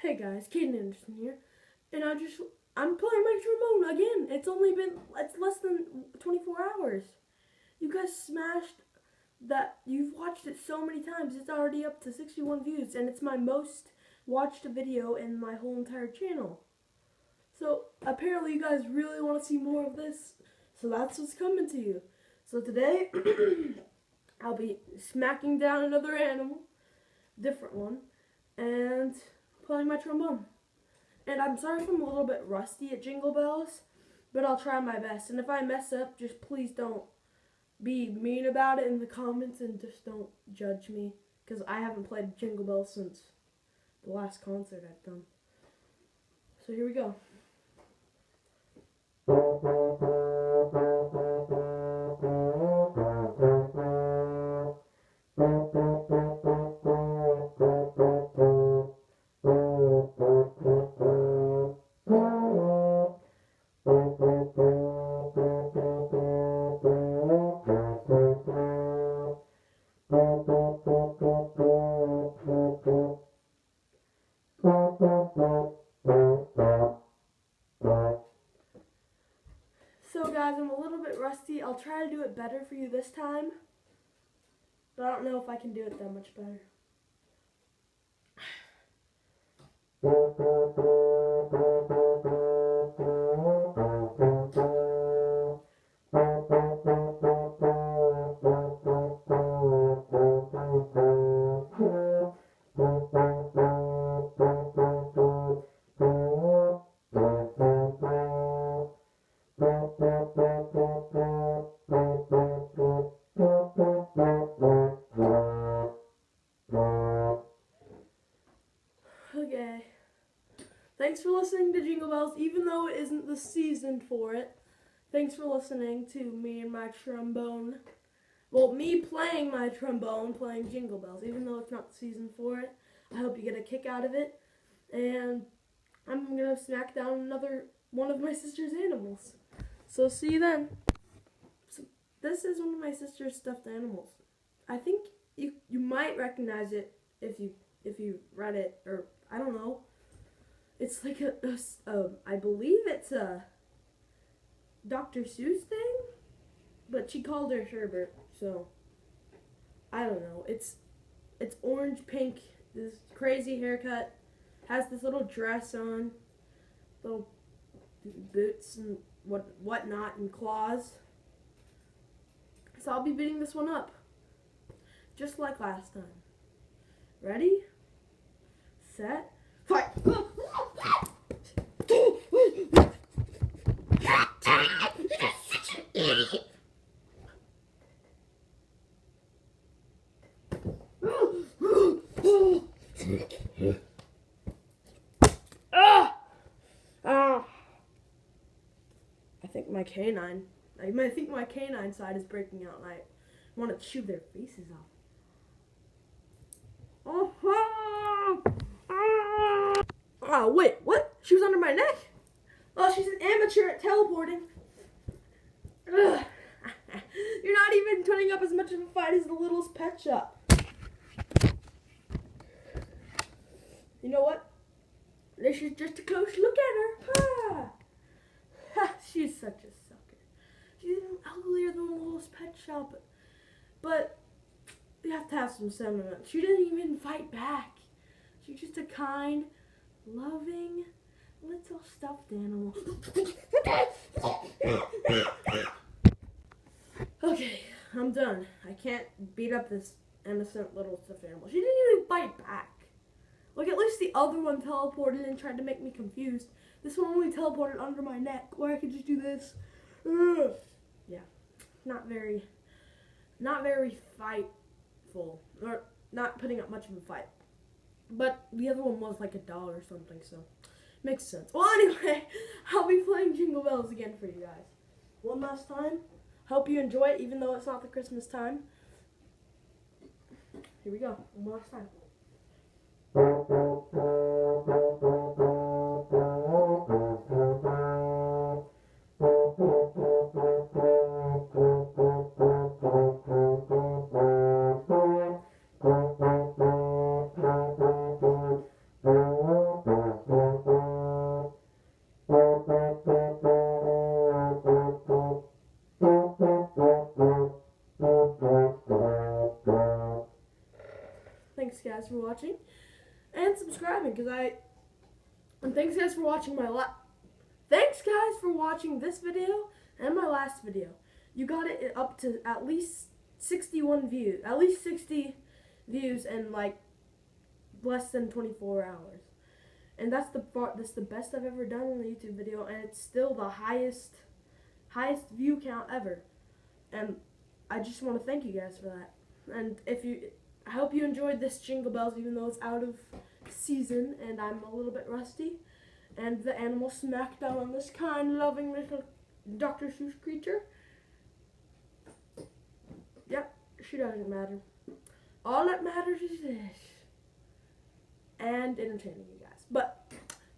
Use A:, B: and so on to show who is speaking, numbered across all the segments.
A: Hey guys, Caden Anderson here, and I'm playing my trombone again. It's less than 24 hours. You guys smashed that. You've watched it so many times. It's already up to 61 views, and it's my most watched video in my whole entire channel. So apparently you guys really want to see more of this, so that's what's coming to you. So today, I'll be smacking down another animal, different one, and playing my trombone. And I'm sorry if I'm a little bit rusty at Jingle Bells, but I'll try my best. And if I mess up, just please don't be mean about it in the comments and just don't judge me, because I haven't played Jingle Bells since the last concert I've done. So here we go. So guys, I'm a little bit rusty. I'll try to do it better for you this time, but I don't know if I can do it that much better. Okay. Thanks for listening to Jingle Bells, even though it isn't the season for it. Thanks for listening to me and my trombone. Well, me playing my trombone, playing Jingle Bells, even though it's not the season for it. I hope you get a kick out of it. And I'm going to smack down another one of my sister's animals. So see you then. So this is one of my sister's stuffed animals. I think you might recognize it if you read it, or I don't know. It's like I believe it's a Dr. Seuss thing, but she called her Sherbert, so I don't know. It's orange pink, this crazy haircut, has this little dress on, little boots and whatnot, and claws. So I'll be beating this one up, just like last time. Ready, set, fight! I think my canine side is breaking out, and I want to chew their faces off. Oh, wait, what? She was under my neck? Oh, she's an amateur at teleporting. Ugh. You're not even putting up as much of a fight as the littlest pet shop. You know what? This is just a close look at her. She's such a sucker. She's even uglier than the littlest pet shop. But you have to have some sentiment. She didn't even fight back. She's just a kind, loving, little stuffed animal. Okay, I'm done. I can't beat up this innocent little stuffed animal. She didn't even fight back. Like, at least the other one teleported and tried to make me confused. This one only teleported under my neck, where I could just do this. Ugh. Yeah, not very fightful, or not putting up much of a fight. But the other one was like $1 or something, so makes sense. Well, anyway, I'll be playing Jingle Bells again for you guys. One last time. Hope you enjoy it, even though it's not the Christmas time. Here we go. One last time. subscribing, and thanks guys for watching thanks guys for watching this video and my last video. You got it up to at least 61 views, at least 60 views in like less than 24 hours. And that's the best I've ever done on a YouTube video, and it's still the highest view count ever. And I just want to thank you guys for that. And I hope you enjoyed this Jingle Bells, even though it's out of season and I'm a little bit rusty. And the animal SMACKDOwn on this kind, loving little Dr. Seuss creature. Yep, she doesn't matter. All that matters is this. And entertaining you guys. But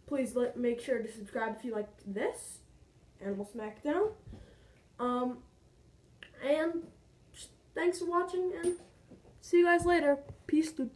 A: please make sure to subscribe if you liked this Animal SMACKDOwn. And thanks for watching, and see you guys later. Peace, dude.